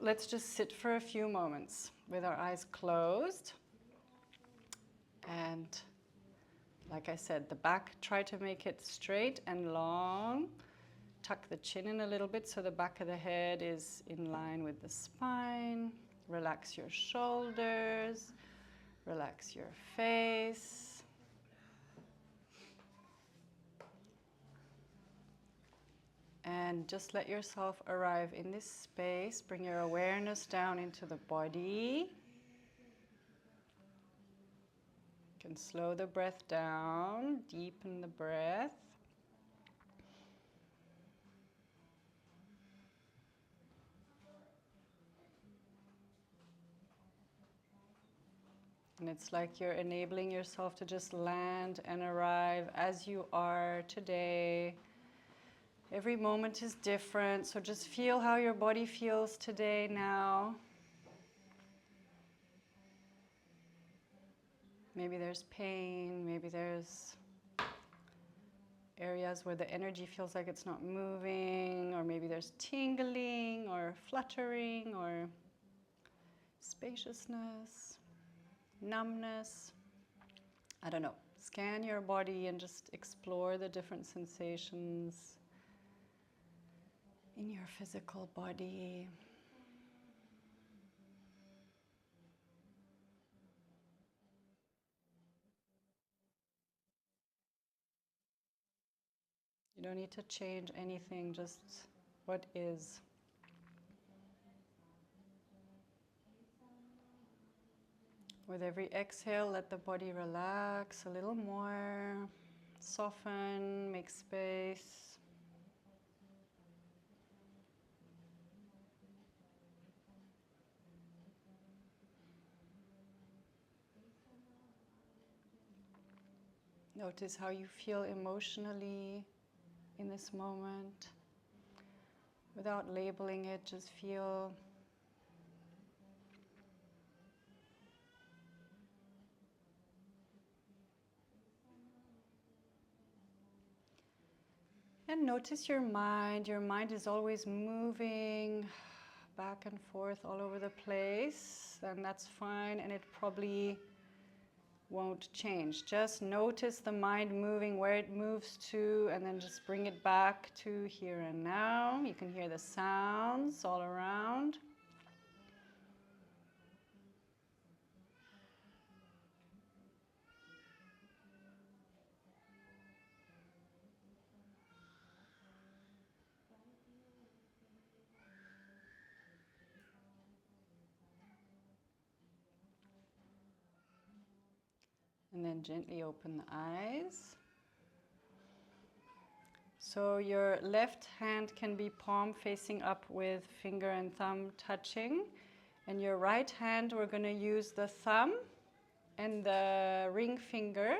let's just sit for a few moments with our eyes closed. And like I said, the back, try to make it straight and long. Tuck the chin in a little bit so the back of the head is in line with the spine. Relax your shoulders. Relax your face. And just let yourself arrive in this space. Bring your awareness down into the body. You can slow the breath down, deepen the breath. And it's like you're enabling yourself to just land and arrive as you are today. Every moment is different, so just feel how your body feels today now. Maybe there's pain, maybe there's areas where the energy feels like it's not moving, or maybe there's tingling or fluttering or spaciousness, numbness. I don't know. Scan your body and just explore the different sensations in your physical body. You don't need to change anything, just what is. With every exhale, let the body relax a little more, soften, make space. Notice how you feel emotionally in this moment. Without labeling it, just feel. And notice your mind. Your mind is always moving back and forth all over the place, and that's fine, and it probably won't change. Just notice the mind moving, where it moves to, and then just bring it back to here and now. You can hear the sounds all around. And then gently open the eyes. So your left hand can be palm facing up with finger and thumb touching. And your right hand, we're going to use the thumb and the ring finger.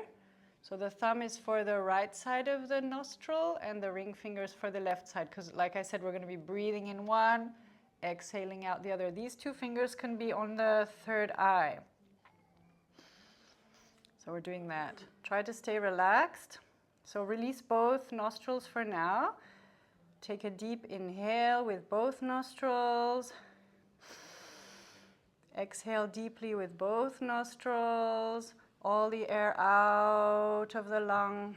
So the thumb is for the right side of the nostril and the ring finger is for the left side. Because like I said, we're going to be breathing in one, exhaling out the other. These two fingers can be on the third eye. So we're doing that. Try to stay relaxed. So release both nostrils for now. Take a deep inhale with both nostrils. Exhale deeply with both nostrils. All the air out of the lung.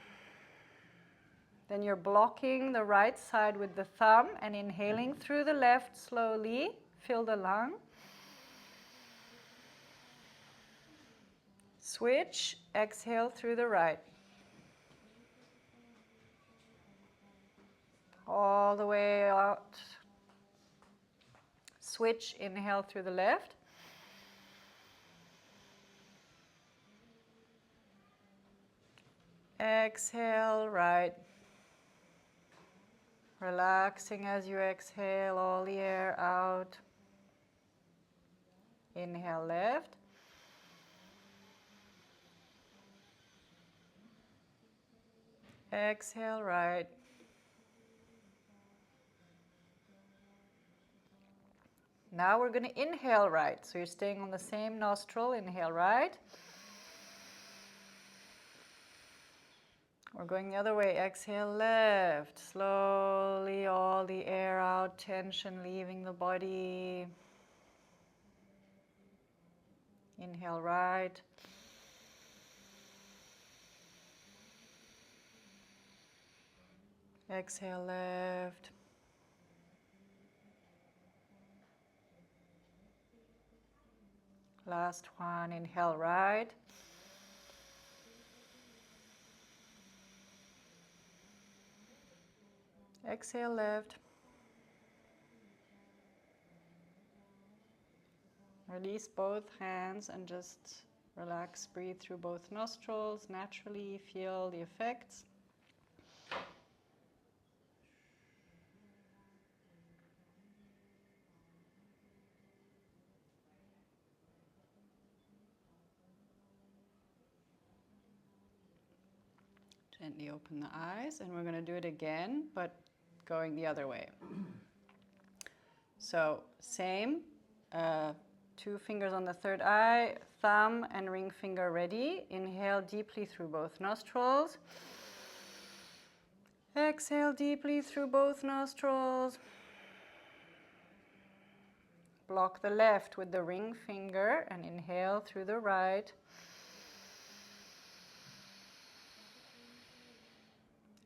Then you're blocking the right side with the thumb and inhaling through the left slowly. Fill the lung. Switch, exhale through the right. All the way out. Switch, inhale through the left. Exhale, right. Relaxing as you exhale all the air out. Inhale, left. Exhale, right. Now we're going to inhale right. So you're staying on the same nostril. Inhale right. We're going the other way. Exhale left. Slowly all the air out, tension leaving the body. Inhale right. Exhale left. Last one, inhale right. Exhale left. Release both hands and just relax, breathe through both nostrils. Naturally feel the effects. Gently open the eyes, and we're going to do it again, but going the other way. So same, 2 fingers on the third eye, thumb and ring finger ready. Inhale deeply through both nostrils. Exhale deeply through both nostrils. Block the left with the ring finger and inhale through the right.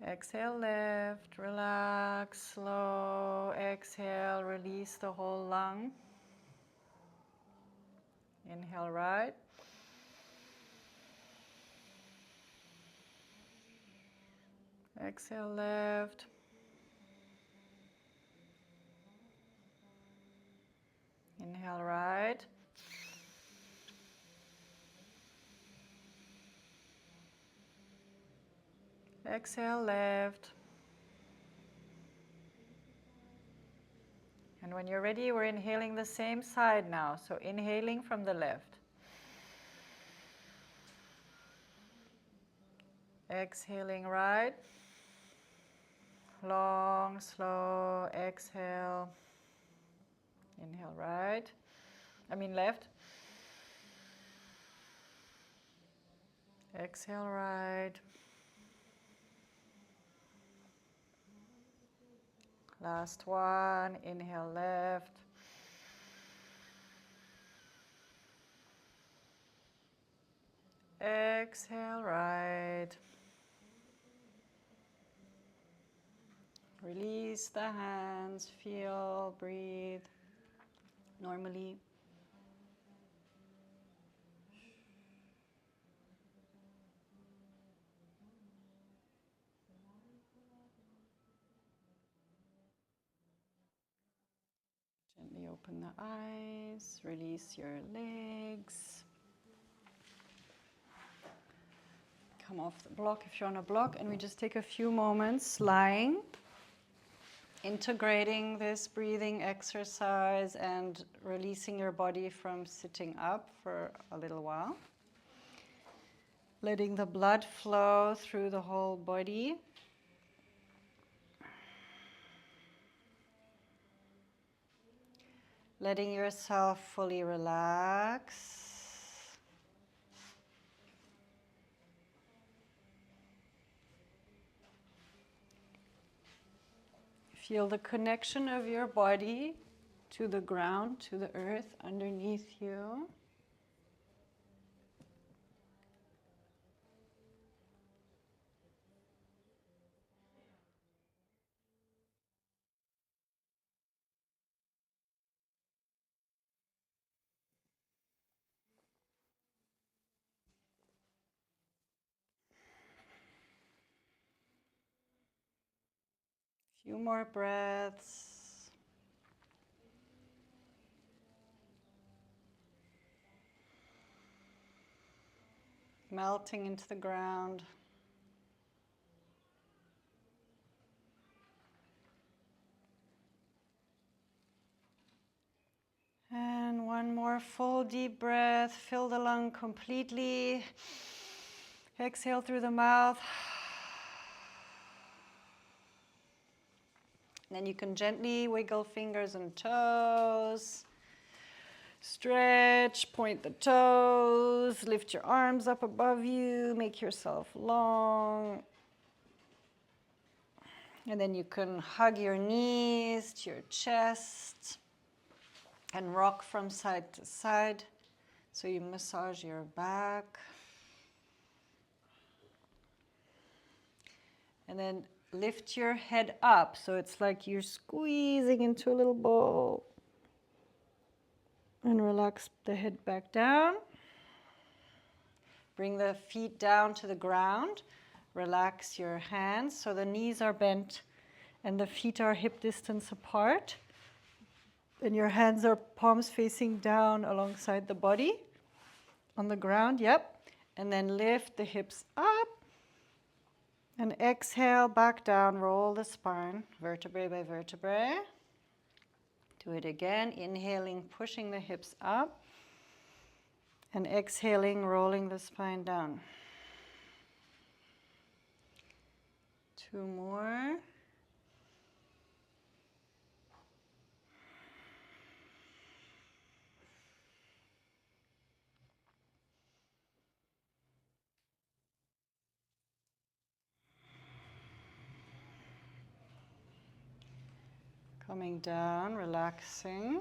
Exhale left, relax, slow, exhale, release the whole lung. Inhale right. Exhale left. Inhale right. Exhale left. And when you're ready, we're inhaling the same side now. So inhaling from the left. Exhaling right. Long, slow, exhale. Inhale right. Left. Exhale right. Last one. Inhale left. Exhale right. Release the hands, feel, breathe normally. Gently open the eyes, release your legs. Come off the block if you're on a block, and we just take a few moments lying, integrating this breathing exercise and releasing your body from sitting up for a little while. Letting the blood flow through the whole body. Letting yourself fully relax. Feel the connection of your body to the ground, to the earth underneath you. Few more breaths. Melting into the ground. And one more full deep breath. Fill the lung completely. Exhale through the mouth. And then you can gently wiggle fingers and toes. Stretch, point the toes, lift your arms up above you, make yourself long. And then you can hug your knees to your chest and rock from side to side. So you massage your back. And then lift your head up. So it's like you're squeezing into a little ball. And relax the head back down. Bring the feet down to the ground. Relax your hands so the knees are bent and the feet are hip distance apart. And your hands are palms facing down alongside the body on the ground. Yep. And then lift the hips up. And exhale, back down, roll the spine, vertebrae by vertebrae. Do it again, inhaling, pushing the hips up. And exhaling, rolling the spine down. 2 more. Coming down, relaxing.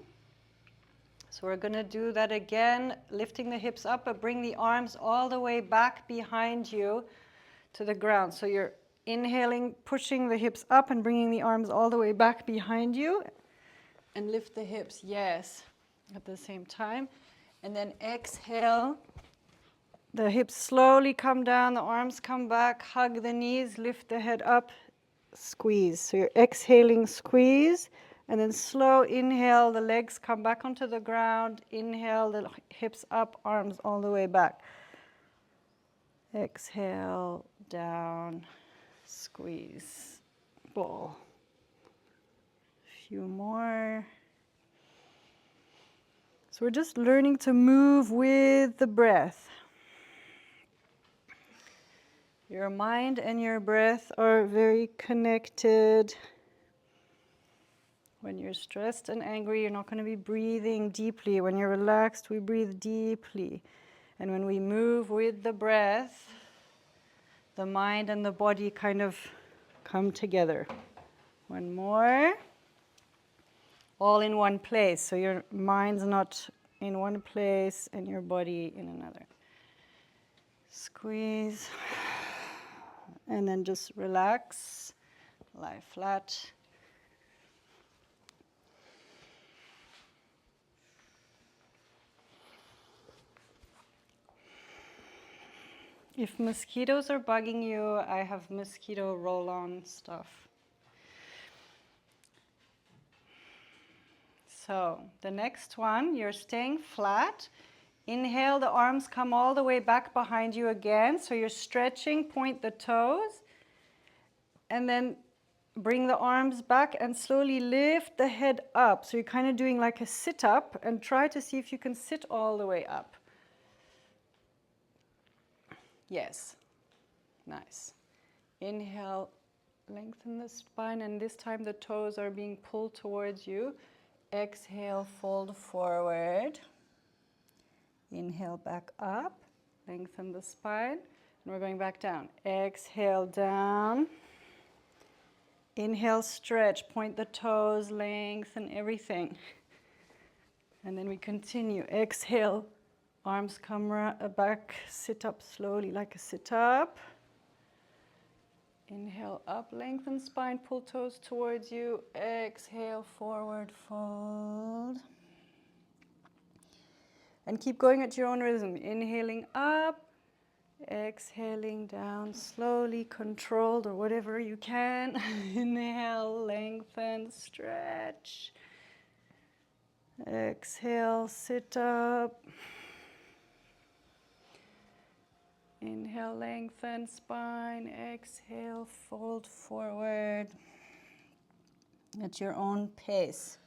So we're going to do that again, lifting the hips up, but bring the arms all the way back behind you to the ground. So you're inhaling, pushing the hips up and bringing the arms all the way back behind you. And lift the hips, yes, at the same time. And then exhale. The hips slowly come down, the arms come back, hug the knees, lift the head up, squeeze. So you're exhaling, squeeze, and then slow inhale, the legs come back onto the ground. Inhale, the hips up, arms all the way back. Exhale, down, squeeze, ball. A few more. So we're just learning to move with the breath. Your mind and your breath are very connected. When you're stressed and angry, you're not going to be breathing deeply. When you're relaxed, we breathe deeply. And when we move with the breath, the mind and the body kind of come together. One more. All in one place. So your mind's not in one place and your body in another. Squeeze. And then just relax, lie flat. If mosquitoes are bugging you, I have mosquito roll-on stuff. So the next one, you're staying flat. Inhale, the arms come all the way back behind you again. So you're stretching, point the toes. And then bring the arms back and slowly lift the head up. So you're kind of doing like a sit-up and try to see if you can sit all the way up. Yes. Nice. Inhale, lengthen the spine, and this time the toes are being pulled towards you. Exhale, fold forward. Inhale, back up. Lengthen the spine. And we're going back down. Exhale, down. Inhale, stretch. Point the toes, lengthen everything. And then we continue. Exhale, arms come back. Sit up slowly like a sit-up. Inhale, up, lengthen spine, pull toes towards you. Exhale, forward fold. And keep going at your own rhythm. Inhaling up, exhaling down, slowly, controlled, or whatever you can. Inhale, lengthen, stretch. Exhale, sit up. Inhale, lengthen spine. Exhale, fold forward at your own pace.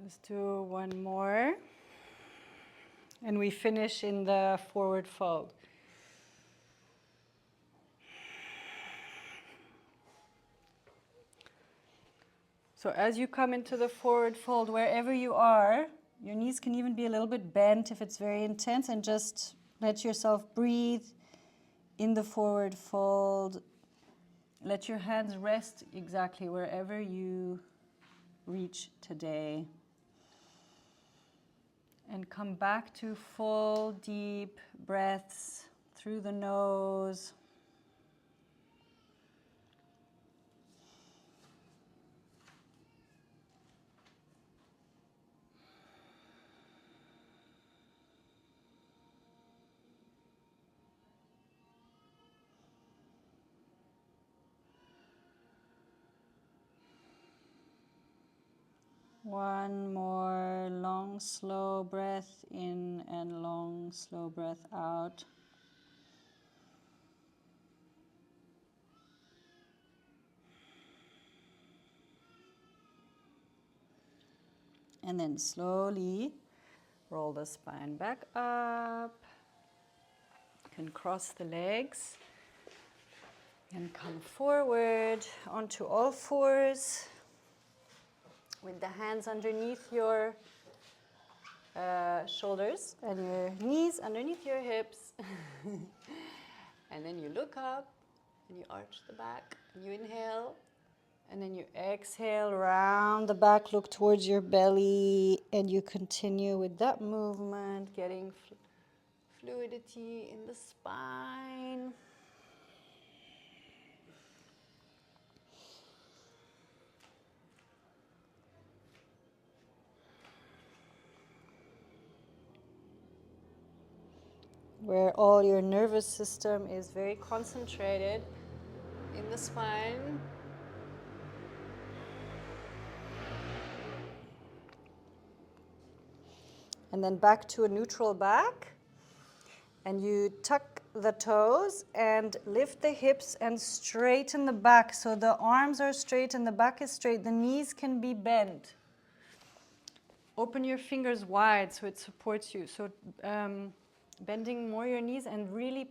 Let's do one more. And we finish in the forward fold. So as you come into the forward fold, wherever you are, your knees can even be a little bit bent if it's very intense, and just let yourself breathe in the forward fold. Let your hands rest exactly wherever you reach today. And come back to full, deep breaths through the nose. One more long, slow breath in and long, slow breath out. And then slowly roll the spine back up. You can cross the legs and come forward onto all fours with the hands underneath your shoulders and your knees underneath your hips. And then you look up and you arch the back and you inhale. And then you exhale, round the back, look towards your belly, and you continue with that movement, getting fluidity in the spine. Where all your nervous system is very concentrated in the spine. And then back to a neutral back. And you tuck the toes and lift the hips and straighten the back. So the arms are straight and the back is straight. The knees can be bent. Open your fingers wide so it supports you. So bending more your knees and really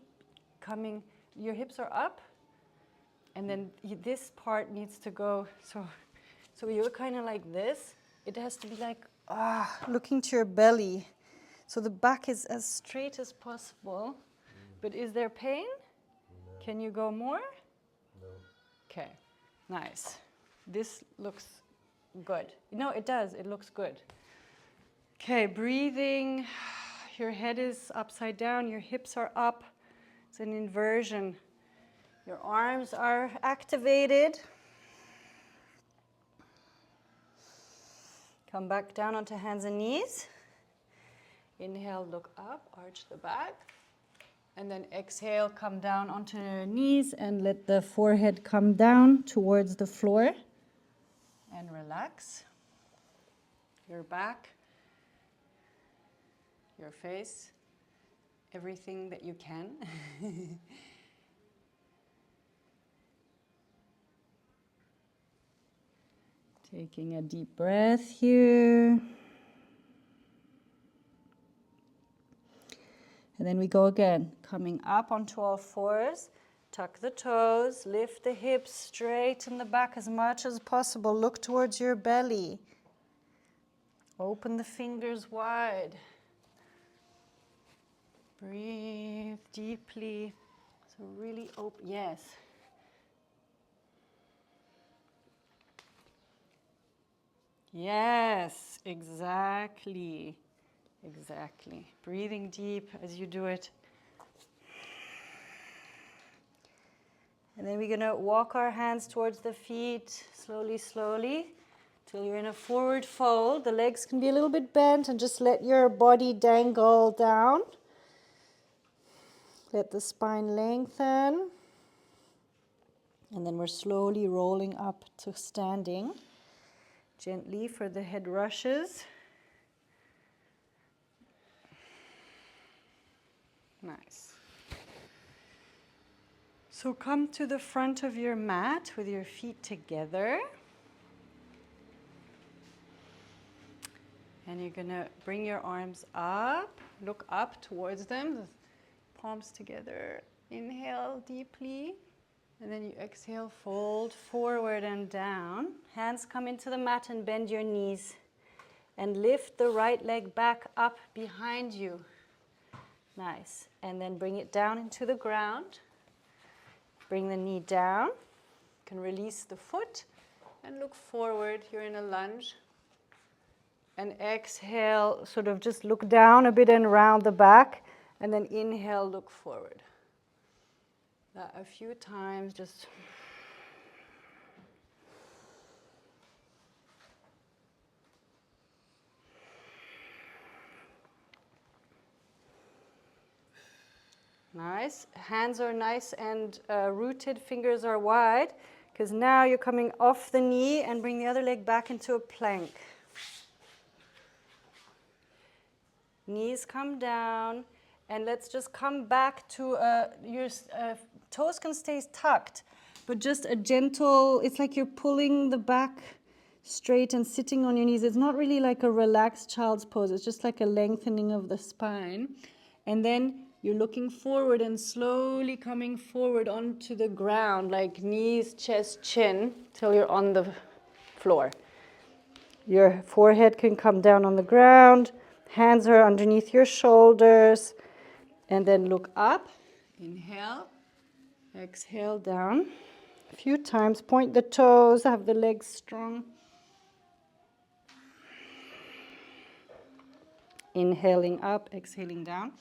coming, your hips are up. And then this part needs to go, so you're kind of like this. It has to be like, looking to your belly. So the back is as straight as possible. But is there pain? No. Can you go more? No. Okay, nice. This looks good. No, it does, it looks good. Okay, breathing. Your head is upside down, your hips are up. It's an inversion. Your arms are activated. Come back down onto hands and knees. Inhale, look up, arch the back. And then exhale, come down onto your knees and let the forehead come down towards the floor. And relax. Your back, your face, everything that you can. Taking a deep breath here. And then we go again, coming up onto all fours. Tuck the toes, lift the hips, straighten the back as much as possible. Look towards your belly. Open the fingers wide. Breathe deeply. So really open, yes. Yes, exactly. Exactly. Breathing deep as you do it. And then we're going to walk our hands towards the feet slowly, slowly, till you're in a forward fold. The legs can be a little bit bent and just let your body dangle down. Let the spine lengthen. And then we're slowly rolling up to standing. Gently for the head rushes. Nice. So come to the front of your mat with your feet together. And you're going to bring your arms up, look up towards them, the palms together. Inhale deeply. And then you exhale, fold forward and down. Hands come into the mat and bend your knees. And lift the right leg back up behind you. Nice. And then bring it down into the ground. Bring the knee down. You can release the foot and look forward. You're in a lunge. And exhale, sort of just look down a bit and round the back. And then inhale, look forward. That a few times, just... Nice. Hands are nice and rooted, fingers are wide, because now you're coming off the knee and bring the other leg back into a plank. Knees come down, and let's just come back to your toes can stay tucked, but just a gentle, it's like you're pulling the back straight and sitting on your knees. It's not really like a relaxed child's pose, it's just like a lengthening of the spine. And then you're looking forward and slowly coming forward onto the ground, like knees, chest, chin, till you're on the floor. Your forehead can come down on the ground, hands are underneath your shoulders, and then look up. Inhale, exhale down. A few times, point the toes, have the legs strong. Inhaling up, exhaling down.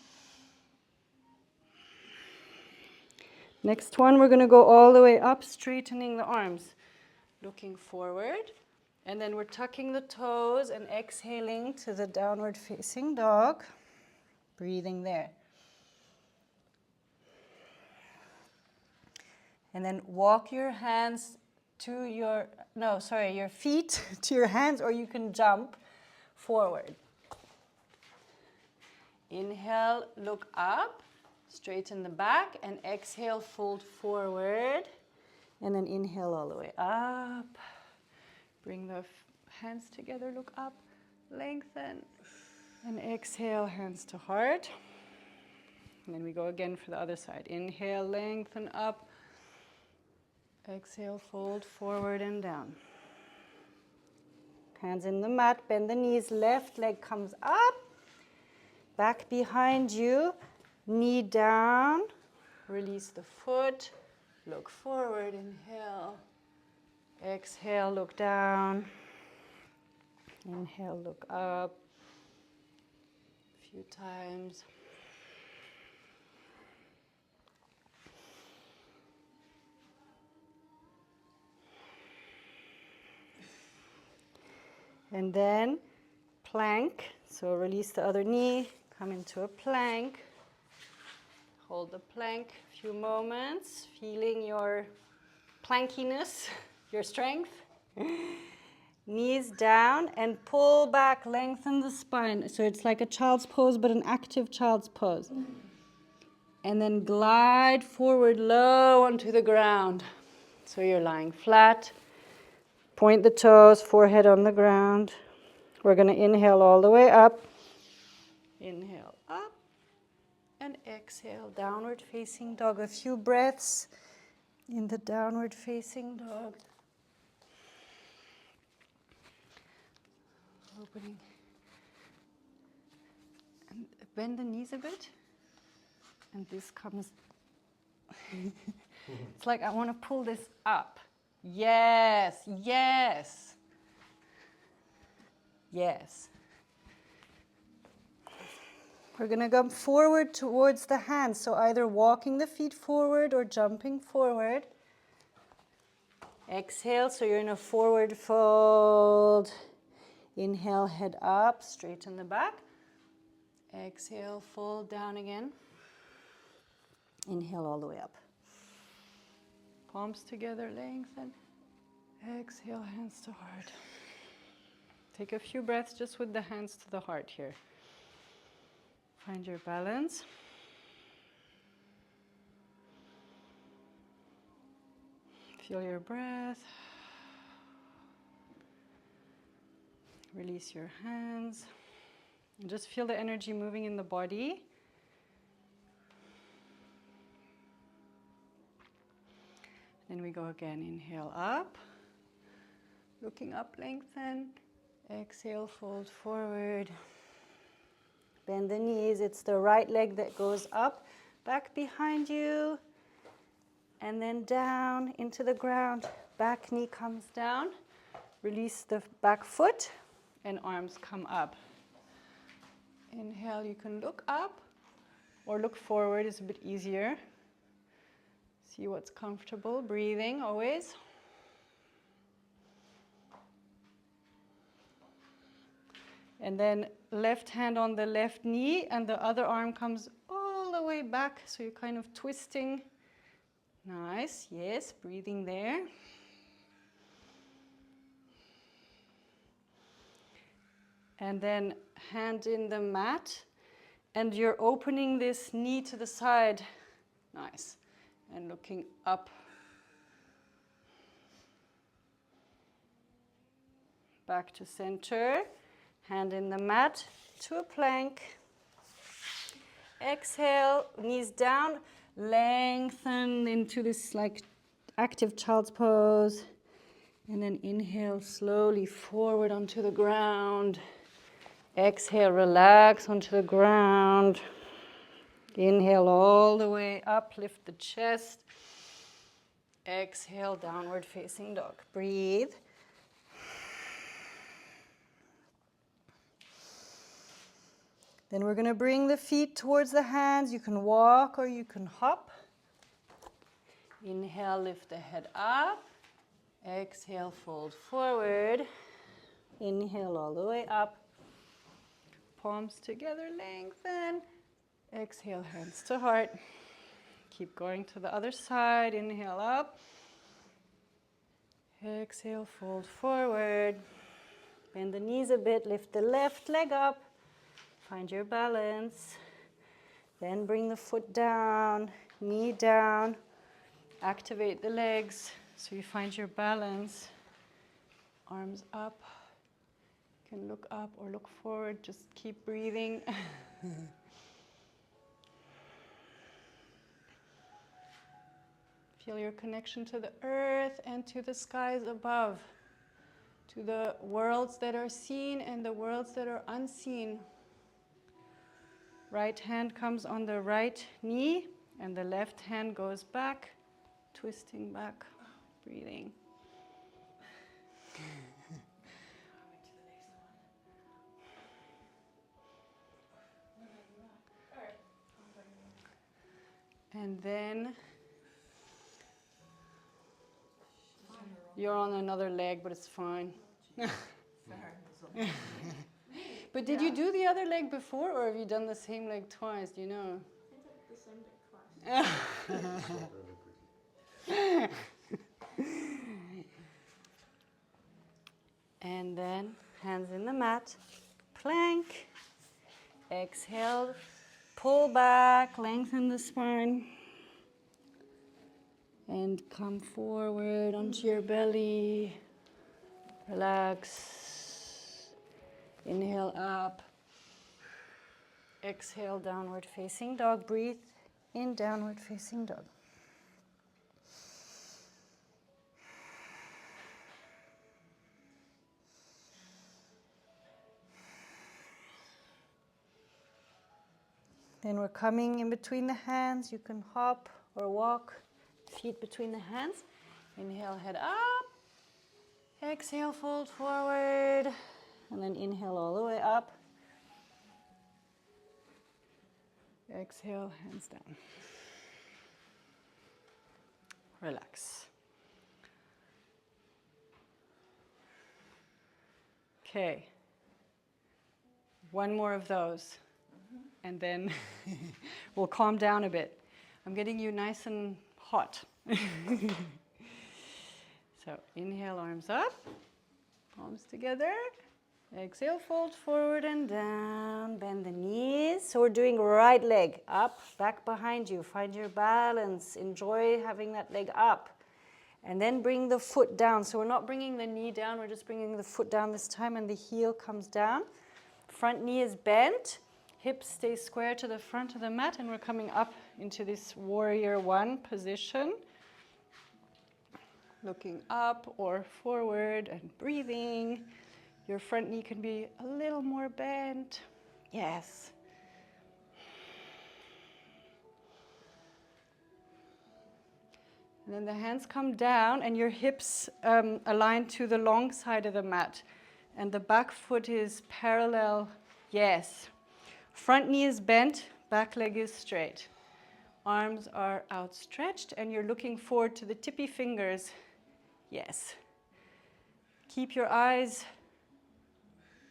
Next one, we're going to go all the way up, straightening the arms. Looking forward. And then we're tucking the toes and exhaling to the downward facing dog. Breathing there. And then walk your hands to your, your feet to your hands, or you can jump forward. Inhale, look up. Straighten the back, and exhale, fold forward, and then inhale all the way up. Bring the hands together, look up, lengthen, and exhale, hands to heart. And then we go again for the other side. Inhale, lengthen up. Exhale, fold forward and down. Hands in the mat, bend the knees, left leg comes up, back behind you. Knee down, release the foot, look forward, inhale, exhale, look down, inhale, look up, a few times. And then plank, so release the other knee, come into a plank. Hold the plank a few moments, feeling your plankiness, your strength. Knees down and pull back, lengthen the spine. So it's like a child's pose, but an active child's pose. And then glide forward low onto the ground. So you're lying flat. Point the toes, forehead on the ground. We're going to inhale all the way up. Inhale up. And exhale, downward facing dog. A few breaths in the downward facing dog. Opening. And bend the knees a bit. And this comes. It's like I want to pull this up. Yes, yes. Yes. We're going to come forward towards the hands, so either walking the feet forward or jumping forward. Exhale, so you're in a forward fold. Inhale, head up, straighten the back. Exhale, fold down again. Inhale all the way up. Palms together, lengthen. Exhale, hands to heart. Take a few breaths just with the hands to the heart here. Find your balance. Feel your breath. Release your hands. And just feel the energy moving in the body. Then we go again, inhale up, looking up, lengthen, exhale, fold forward, bend the knees. It's the right leg that goes up, back behind you, and then down into the ground. Back knee comes down, release the back foot, and arms come up. Inhale, you can look up or look forward, it's a bit easier. See what's comfortable, breathing always. And then left hand on the left knee and the other arm comes all the way back, so you're kind of twisting. Nice, yes, breathing there. And then hand in the mat, and you're opening this knee to the side. Nice. And looking up. Back to center. Hand in the mat to a plank. Exhale, knees down. Lengthen into this like active child's pose. And then inhale slowly forward onto the ground. Exhale, relax onto the ground. Inhale all the way up, lift the chest. Exhale, downward facing dog. Breathe. Then we're going to bring the feet towards the hands. You can walk or you can hop. Inhale, lift the head up. Exhale, fold forward. Inhale all the way up. Palms together, lengthen. Exhale, hands to heart. Keep going to the other side. Inhale up. Exhale, fold forward. Bend the knees a bit. Lift the left leg up. Find your balance. Then bring the foot down, knee down. Activate the legs so you find your balance. Arms up. You can look up or look forward. Just keep breathing. Feel your connection to the earth and to the skies above, to the worlds that are seen and the worlds that are unseen. Right hand comes on the right knee and the left hand goes back, twisting back, breathing. And then you're on another leg, but it's fine. But did you do the other leg before, or have you done the same leg twice? Do you know? I did the same leg twice. And then hands in the mat, plank. Exhale, pull back, lengthen the spine. And come forward onto your belly. Relax. Inhale up. Exhale, downward facing dog. Breathe in downward facing dog. Then we're coming in between the hands. You can hop or walk, feet between the hands. Inhale, head up. Exhale, fold forward. And then inhale all the way up. Exhale, hands down. Relax. Okay. One more of those. And then we'll calm down a bit. I'm getting you nice and hot. So inhale, arms up, palms together. Exhale, fold forward and down, bend the knees. So we're doing right leg up, back behind you. Find your balance. Enjoy having that leg up. And then bring the foot down. So we're not bringing the knee down, we're just bringing the foot down this time, and the heel comes down. Front knee is bent. Hips stay square to the front of the mat, and we're coming up into this warrior one position. looking up or forward and breathing. Your front knee can be a little more bent. Yes. And then the hands come down and your hips align to the long side of the mat. And the back foot is parallel. Yes. Front knee is bent, back leg is straight. Arms are outstretched and you're looking forward to the tippy fingers. Yes. Keep your eyes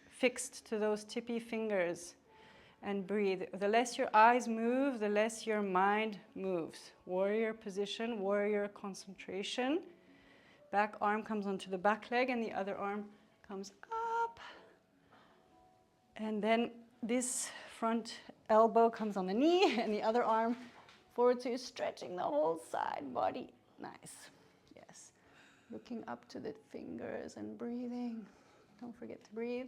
fixed to those tippy fingers and breathe. The less your eyes move, the less your mind moves. Warrior position, warrior concentration. Back arm comes onto the back leg and the other arm comes up. And then this front elbow comes on the knee and the other arm forward, so you're stretching the whole side body. Nice. Yes. Looking up to the fingers and breathing. Don't forget to breathe.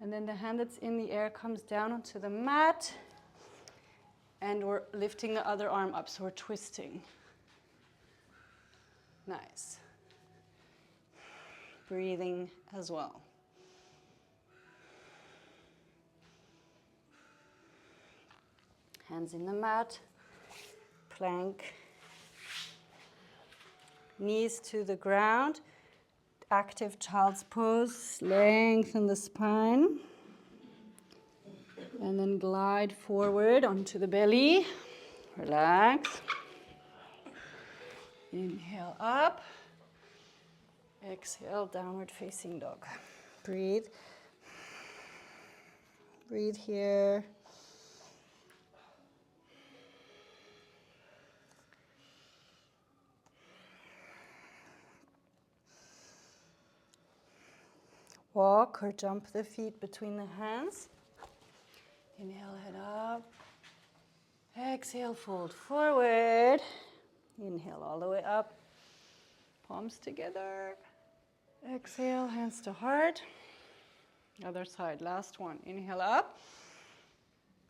And then the hand that's in the air comes down onto the mat. And we're lifting the other arm up, so we're twisting. Nice. Breathing as well. Hands in the mat. Plank. Knees to the ground. Active child's pose. Lengthen the spine. And then glide forward onto the belly. Relax. Inhale up. Exhale, downward facing dog. Breathe. Breathe here. Walk or jump the feet between the hands. Inhale, head up. Exhale, fold forward. Inhale all the way up. Palms together. Exhale, hands to heart. Other side, last one. Inhale up.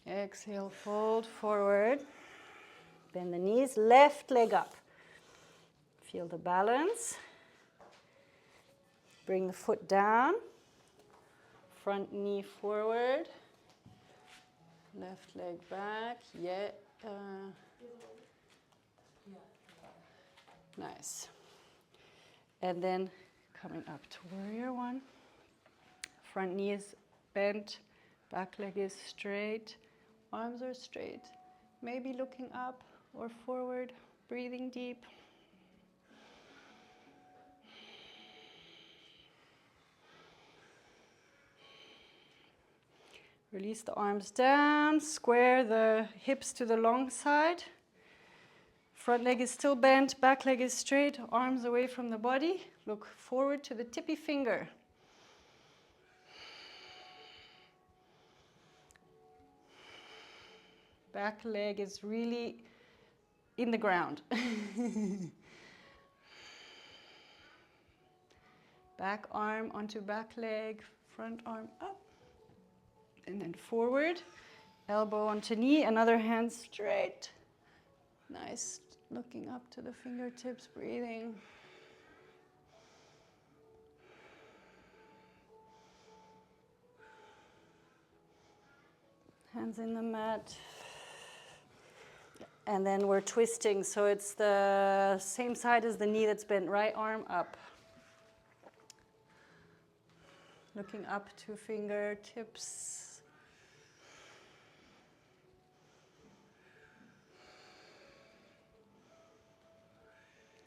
Exhale, fold forward. Bend the knees, left leg up. Feel the balance. Bring the foot down. Front knee forward. Left leg back. Nice. And then coming up to warrior one. Front knee is bent. Back leg is straight. Arms are straight. Maybe looking up or forward. Breathing deep. Release the arms down, square the hips to the long side. Front leg is still bent, back leg is straight, arms away from the body. Look forward to the tippy finger. Back leg is really in the ground. Back arm onto back leg, front arm up. And then forward, elbow onto knee, another hand straight. Nice, looking up to the fingertips, breathing. Hands in the mat. And then we're twisting, so it's the same side as the knee that's bent, right arm up. Looking up to fingertips.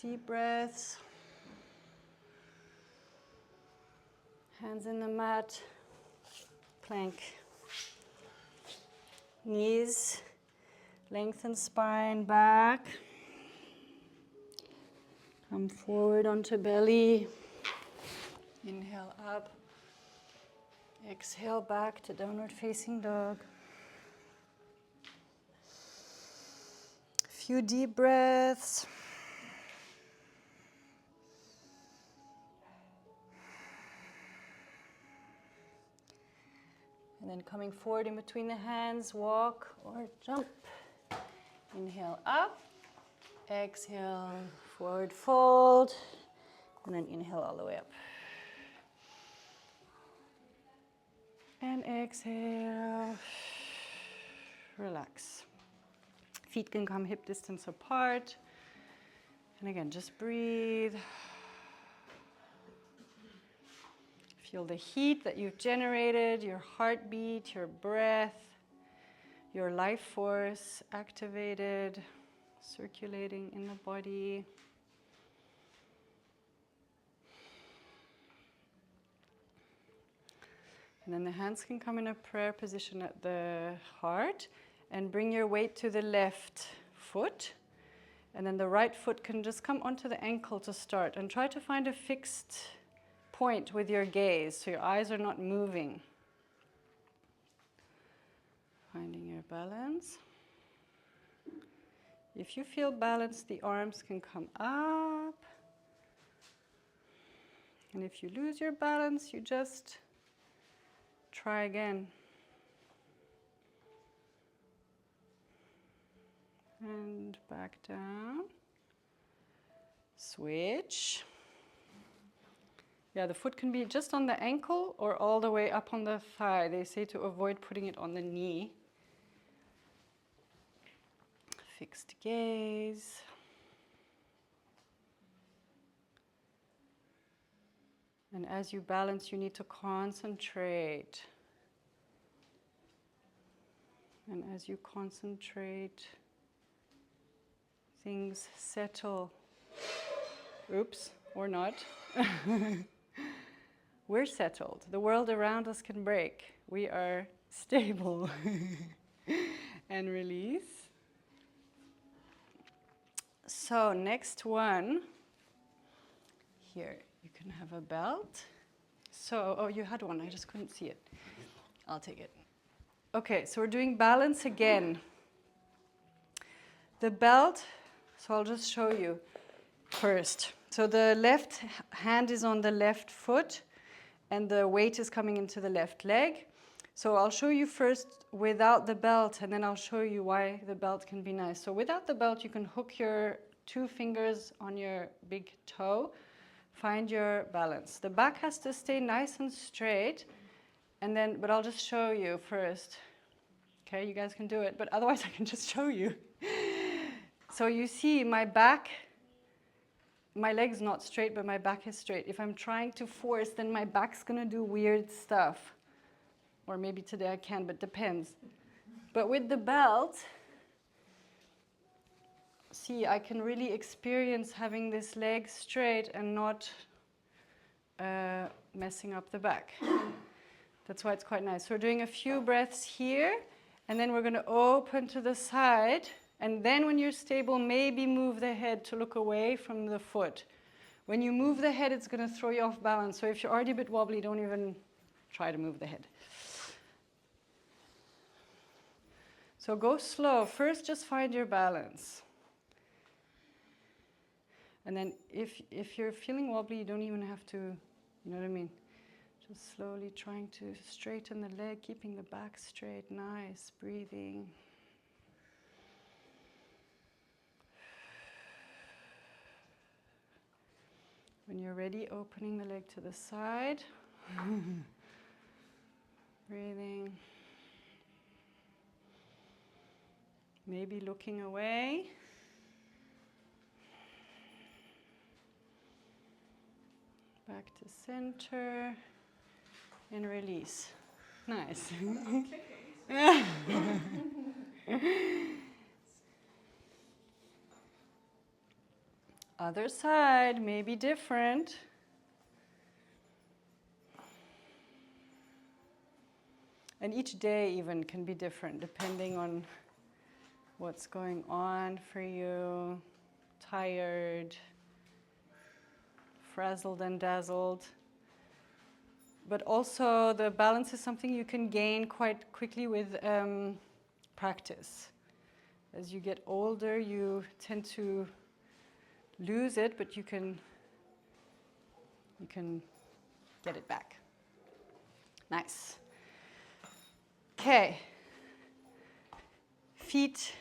Deep breaths. Hands in the mat. Plank. Knees. Lengthen spine back. Come forward onto belly. Inhale up. Exhale back to downward facing dog. Few deep breaths. And then coming forward in between the hands, walk or jump. Inhale up, exhale, forward fold, and then inhale all the way up. And exhale, relax. Feet can come hip distance apart. And again, just breathe. Feel the heat that you've generated, your heartbeat, your breath, your life force activated, circulating in the body. And then the hands can come in a prayer position at the heart and bring your weight to the left foot. And then the right foot can just come onto the ankle to start and try to find a fixed point with your gaze so your eyes are not moving. Finding your balance. If you feel balanced, the arms can come up. And if you lose your balance, you just try again. And back down. Switch. Yeah, the foot can be just on the ankle or all the way up on the thigh. They say to avoid putting it on the knee. Fixed gaze. And as you balance, you need to concentrate. And as you concentrate, things settle. Oops, or not. We're settled. The world around us can break. We are stable. And release. So next one. Here, you can have a belt. So, oh, you had one. I just couldn't see it. I'll take it. Okay, so we're doing balance again. The belt, so I'll just show you first. So the left hand is on the left foot and the weight is coming into the left leg. So I'll show you first without the belt and then I'll show you why the belt can be nice. So without the belt, you can hook your 2 fingers on your big toe. Find your balance. The back has to stay nice and straight and then, but I'll just show you first. Okay, you guys can do it, but otherwise I can just show you. So you see my back, my leg's not straight, but my back is straight. If I'm trying to force, then my back's gonna do weird stuff. Or maybe today I can, but depends. But with the belt, see, I can really experience having this leg straight and not messing up the back. That's why it's quite nice. So we're doing a few breaths here, and then we're gonna open to the side. And then when you're stable, maybe move the head to look away from the foot. When you move the head, it's going to throw you off balance. So if you're already a bit wobbly, don't even try to move the head. So go slow. First, just find your balance. And then if you're feeling wobbly, you don't even have to, you know what I mean? Just slowly trying to straighten the leg, keeping the back straight. Nice, breathing. When you're ready, opening the leg to the side. Breathing. Maybe looking away. Back to center. And release. Nice. Other side, maybe different. And each day even can be different depending on what's going on for you. Tired, frazzled and dazzled. But also the balance is something you can gain quite quickly with practice. As you get older, you tend to lose it, but you can get it back. Nice. Okay. Feet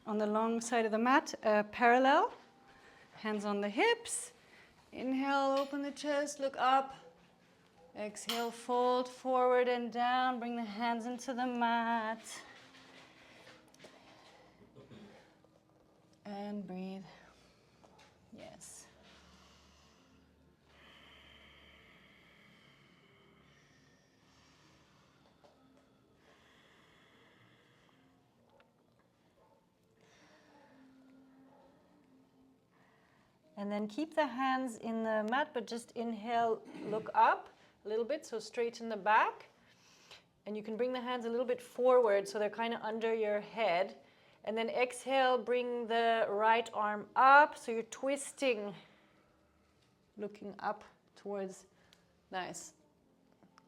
on the long side of the mat, parallel. Hands on the hips. Inhale, open the chest, look up. Exhale, fold forward and down. Bring the hands into the mat. And breathe. Yes. And then keep the hands in the mat, but just inhale, look up a little bit, so straighten the back. And you can bring the hands a little bit forward, so they're kind of under your head. And then exhale, bring the right arm up, so you're twisting, looking up towards, nice.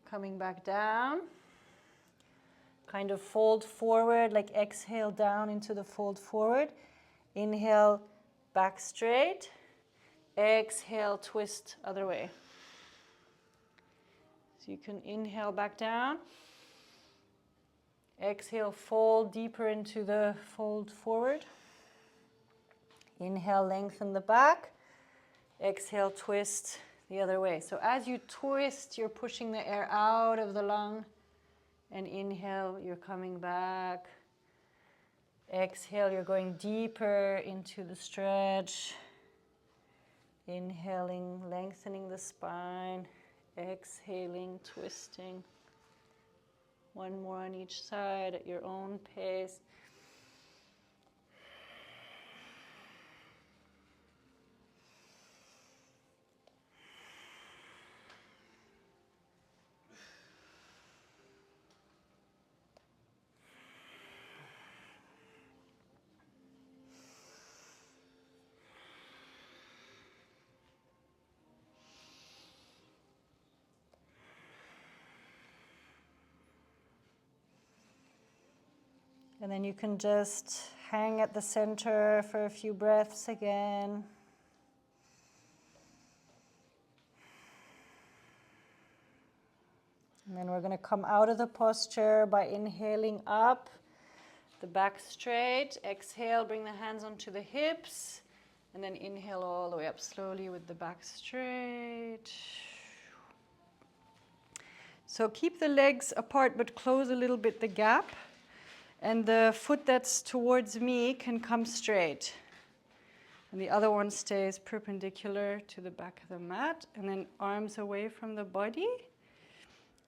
Coming back down. Kind of fold forward, like exhale down into the fold forward. Inhale, back straight. Exhale, twist other way. So you can inhale back down. Exhale, fold deeper into the fold forward. Inhale, lengthen the back. Exhale, twist the other way. So as you twist, you're pushing the air out of the lung. And inhale, you're coming back. Exhale, you're going deeper into the stretch. Inhaling, lengthening the spine. Exhaling, twisting. One more on each side at your own pace. And then you can just hang at the center for a few breaths again. And then we're going to come out of the posture by inhaling up, the back straight. Exhale, bring the hands onto the hips. And then inhale all the way up slowly with the back straight. So keep the legs apart, but close a little bit the gap. And the foot that's towards me can come straight. And the other one stays perpendicular to the back of the mat. And then arms away from the body.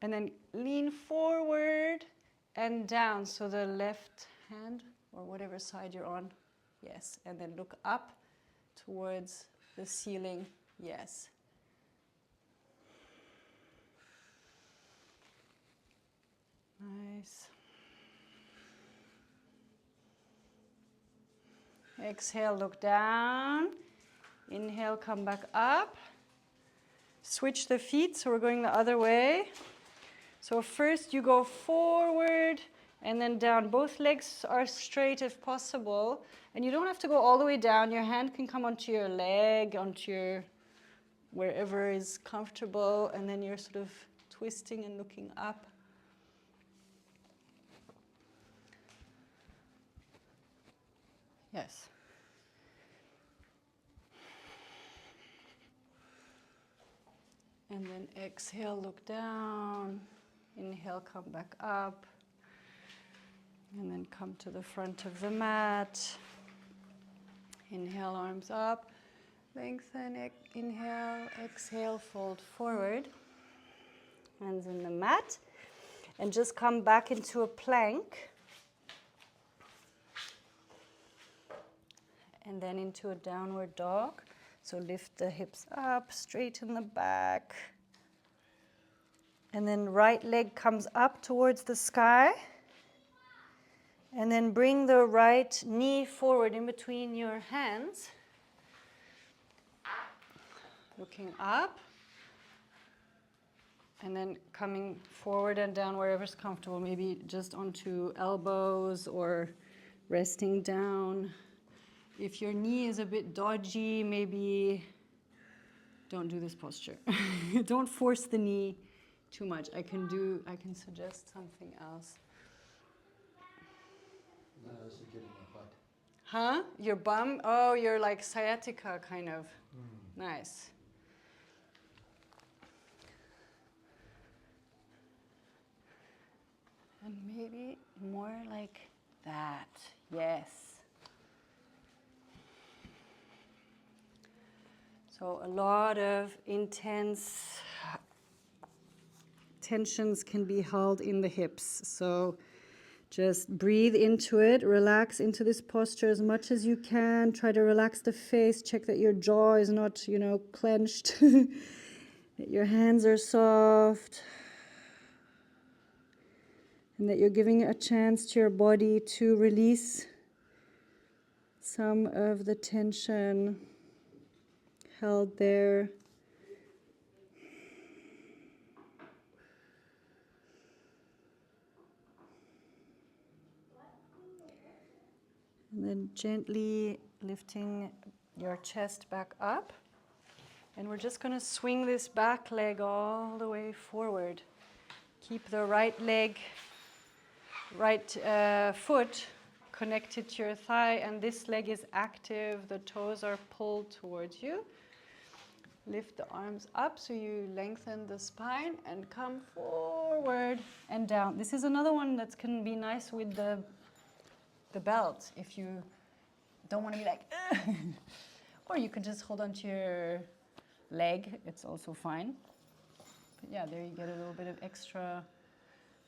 And then lean forward and down. So the left hand, or whatever side you're on, yes. And then look up towards the ceiling, yes. Nice. Exhale, look down. Inhale, come back up. Switch the feet, so we're going the other way. So first you go forward and then down. Both legs are straight if possible. And you don't have to go all the way down. Your hand can come onto your leg, onto your wherever is comfortable. And then you're sort of twisting and looking up. Yes. And then exhale, look down. Inhale, come back up. And then come to the front of the mat. Inhale, arms up. Lengthen, inhale, exhale, fold forward. Hands in the mat. And just come back into a plank. And then into a downward dog. So lift the hips up, straighten the back. And then right leg comes up towards the sky. And then bring the right knee forward in between your hands. Looking up. And then coming forward and down wherever's comfortable. Maybe just onto elbows or resting down. If your knee is a bit dodgy, maybe don't do this posture. Don't force the knee too much. I can suggest something else. how's it getting my butt? Huh? Your bum? Oh, you're like sciatica kind of. Nice. And maybe more like that. Yes. So a lot of intense tensions can be held in the hips. So just breathe into it, relax into this posture as much as you can. Try to relax the face, check that your jaw is not, clenched, that your hands are soft, and that you're giving a chance to your body to release some of the tension held there. And then gently lifting your chest back up. And we're just going to swing this back leg all the way forward. Keep the right foot connected to your thigh, and this leg is active. The toes are pulled towards you. Lift the arms up so you lengthen the spine and come forward and down. This is another one that can be nice with the belt if you don't want to be like, or you can just hold on to your leg. It's also fine. But yeah, there you get a little bit of extra.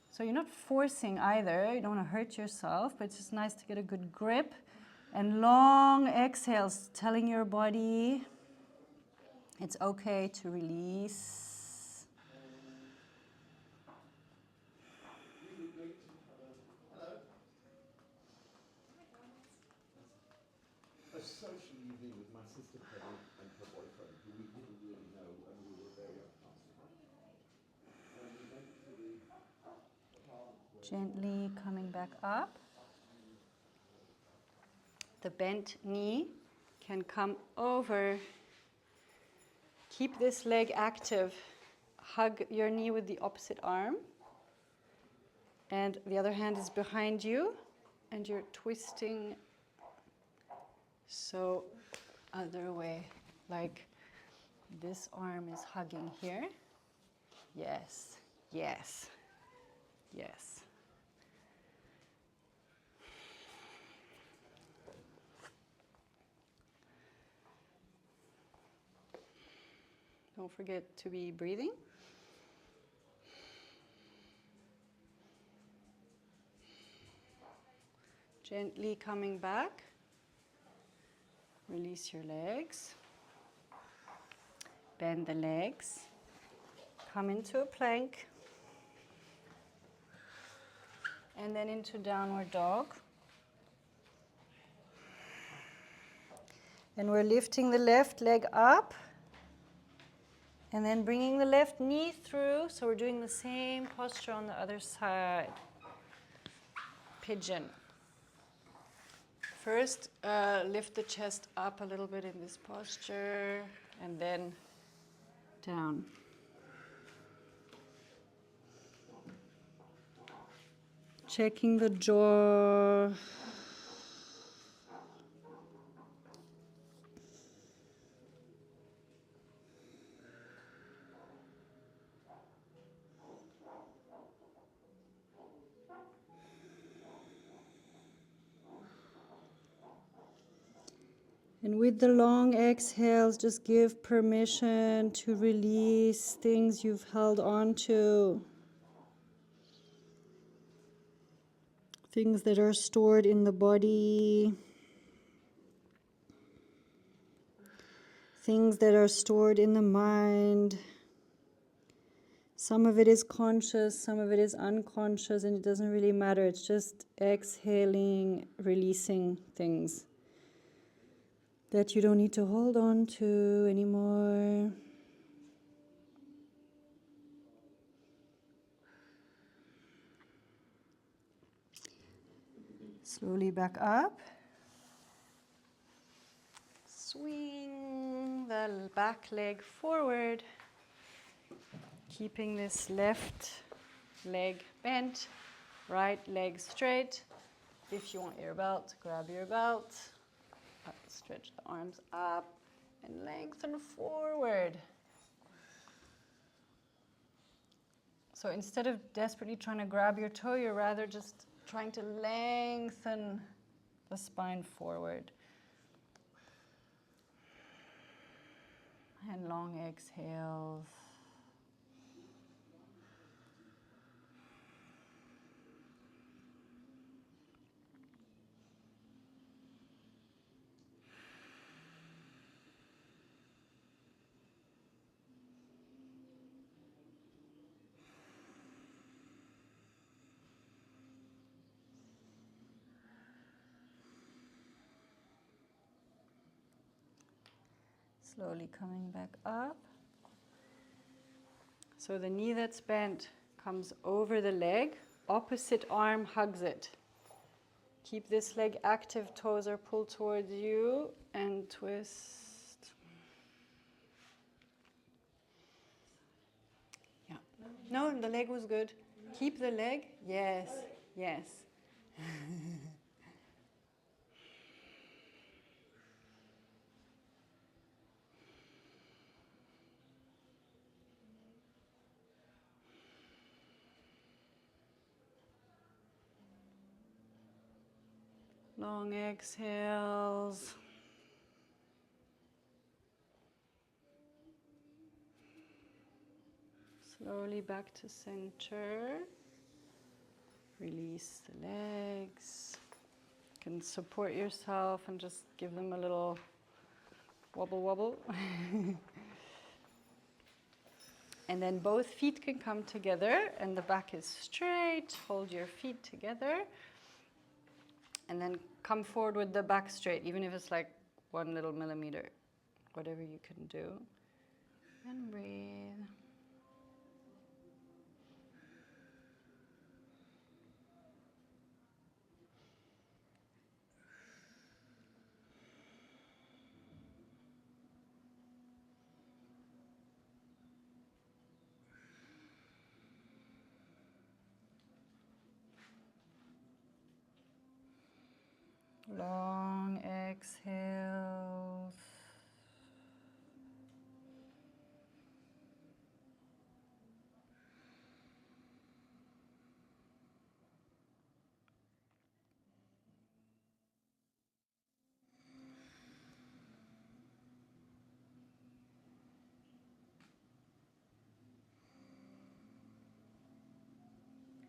So you're not forcing either. You don't want to hurt yourself, but it's just nice to get a good grip. And long exhales, telling your body it's okay to release. A social evening with my sister Penny and her boyfriend, who we didn't really know when we were very uncomfortable. And we went to the park. Gently coming back up. The bent knee can come over. Keep this leg active. Hug your knee with the opposite arm. And the other hand is behind you. And you're twisting. So, other way. Like this arm is hugging here. Yes, yes, yes. Don't forget to be breathing. Gently coming back. Release your legs. Bend the legs. Come into a plank. And then into downward dog. And we're lifting the left leg up. And then bringing the left knee through. So we're doing the same posture on the other side. Pigeon. First, lift the chest up a little bit in this posture, and then down. Checking the jaw. And with the long exhales, just give permission to release things you've held on to. Things that are stored in the body. Things that are stored in the mind. Some of it is conscious, some of it is unconscious, and it doesn't really matter. It's just exhaling, releasing things that you don't need to hold on to anymore. Slowly back up. Swing the back leg forward, keeping this left leg bent, right leg straight. If you want your belt, grab your belt. Stretch the arms up and lengthen forward. So instead of desperately trying to grab your toe, you're rather just trying to lengthen the spine forward. And long exhales. Slowly coming back up. So the knee that's bent comes over the leg, opposite arm hugs it. Keep this leg active, toes are pulled towards you, and twist. Yeah. No, the leg was good. Keep the leg. Yes, yes. Long exhales. Slowly back to center. Release the legs. You can support yourself and just give them a little wobble wobble. And then both feet can come together and the back is straight. Hold your feet together. And then come forward with the back straight, even if it's like 1 little millimeter, whatever you can do. And breathe. Long exhales.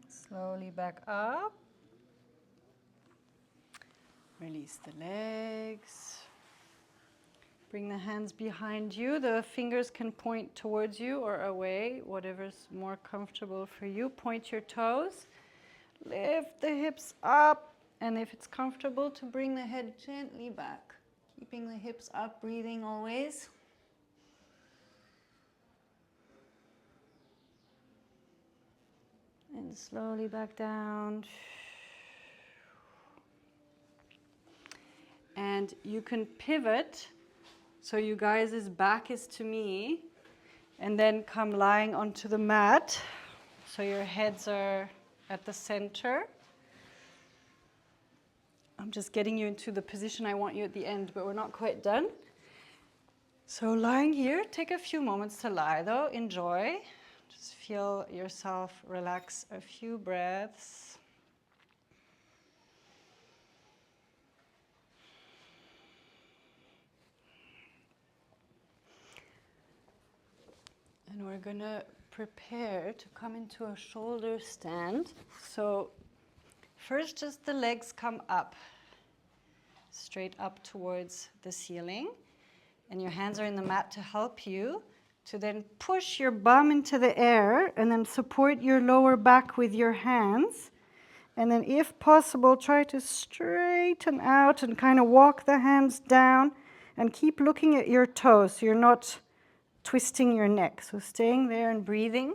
Slowly back up. Release the legs. Bring the hands behind you. The fingers can point towards you or away, whatever's more comfortable for you. Point your toes. Lift the hips up. And if it's comfortable, to bring the head gently back. Keeping the hips up, breathing always. And slowly back down. And you can pivot, so you guys' back is to me, and then come lying onto the mat, so your heads are at the center. I'm just getting you into the position I want you at the end, but we're not quite done. So lying here, take a few moments to lie though, enjoy. Just feel yourself relax a few breaths. And we're gonna prepare to come into a shoulder stand. So first, just the legs come up, straight up towards the ceiling. And your hands are in the mat to help you to then push your bum into the air and then support your lower back with your hands. And then if possible, try to straighten out and kind of walk the hands down and keep looking at your toes so you're not twisting your neck. So staying there and breathing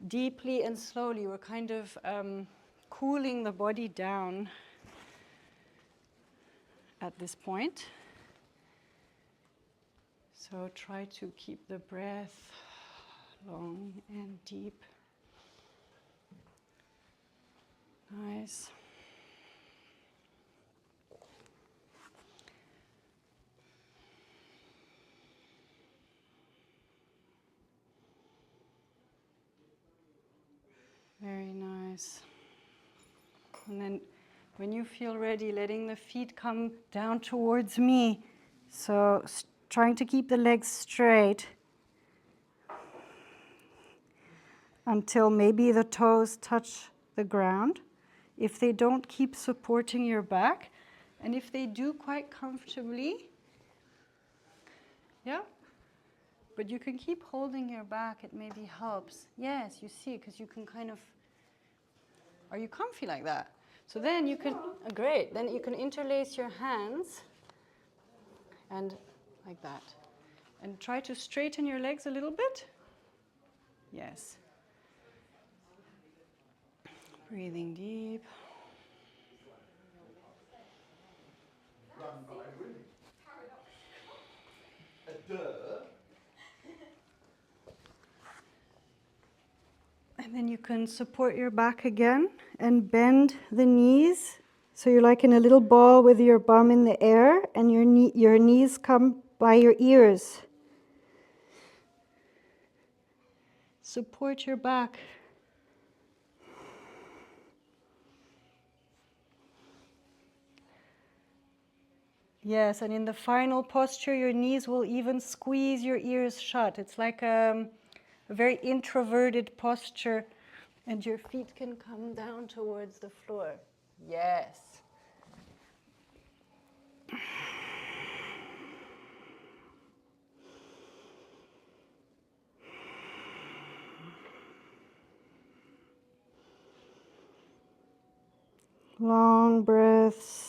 deeply and slowly. We're kind of cooling the body down at this point. So try to keep the breath long and deep. Nice. Very nice. And then when you feel ready, letting the feet come down towards me. So trying to keep the legs straight until maybe the toes touch the ground. If they don't, keep supporting your back. And if they do, quite comfortably, yeah? But you can keep holding your back, it maybe helps. Yes, you see, because you can kind of, are you comfy like that? So then you can, great, then you can interlace your hands and like that. And try to straighten your legs a little bit. Yes. Breathing deep. Run by Willie. A duh. And then you can support your back again and bend the knees. So you're like in a little ball with your bum in the air and your knees come by your ears. Support your back. Yes, and in the final posture, your knees will even squeeze your ears shut. It's like a very introverted posture, and your feet can come down towards the floor. Yes. Long breaths.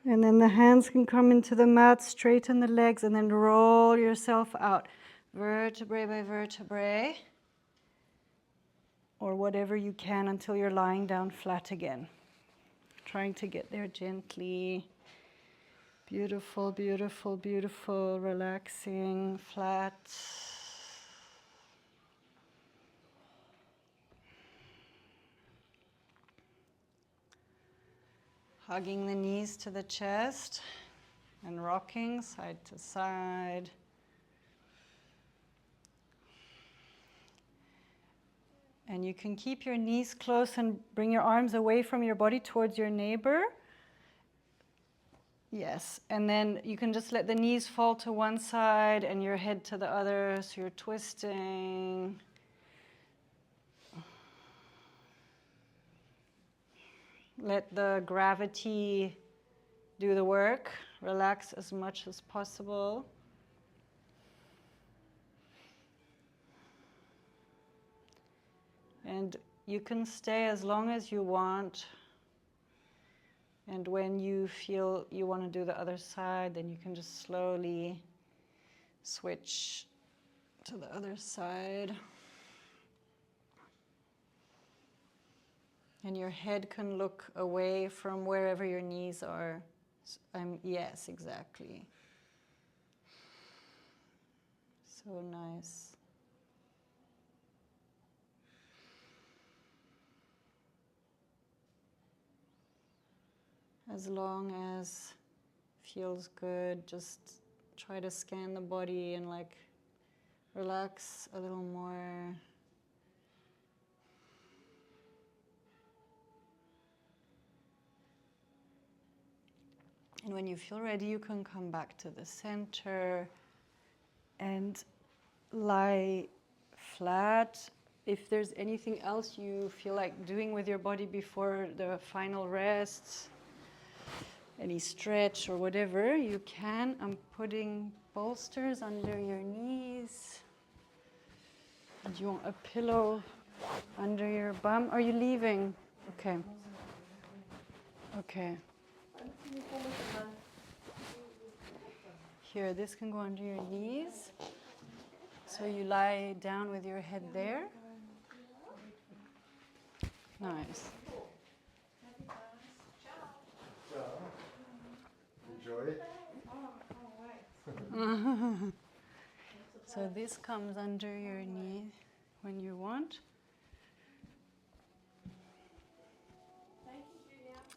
And then the hands can come into the mat, straighten the legs, and then roll yourself out. Vertebrae by vertebrae. Or whatever you can until you're lying down flat again. Trying to get there gently. Beautiful, beautiful, beautiful, relaxing, flat. Hugging the knees to the chest and rocking side to side. And you can keep your knees close and bring your arms away from your body towards your neighbor. Yes, and then you can just let the knees fall to one side and your head to the other, so you're twisting. Let the gravity do the work. Relax as much as possible. And you can stay as long as you want. And when you feel you want to do the other side, then you can just slowly switch to the other side. And your head can look away from wherever your knees are. Yes, exactly. So nice. As long as feels good, just try to scan the body and like relax a little more. And when you feel ready, you can come back to the center and lie flat. If there's anything else you feel like doing with your body before the final rest, any stretch or whatever, you can. I'm putting bolsters under your knees. Do you want a pillow under your bum? Are you leaving? Okay. Okay. Here, this can go under your knees. So you lie down with your head there. Nice. Enjoy it. So this comes under your knee when you want.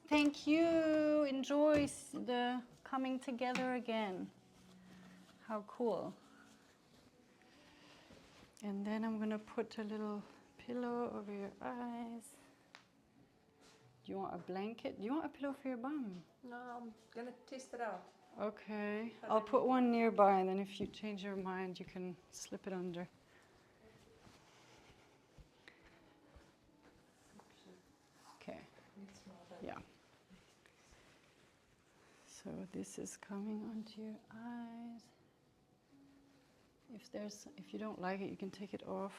Thank you. Enjoy the coming together again. How cool. And then I'm gonna put a little pillow over your eyes. Do you want a blanket? Do you want a pillow for your bum? No, I'm gonna test it out. Okay, I'll put one nearby, and then if you change your mind, you can slip it under. Okay, yeah. So this is coming onto your eyes. If you don't like it, you can take it off.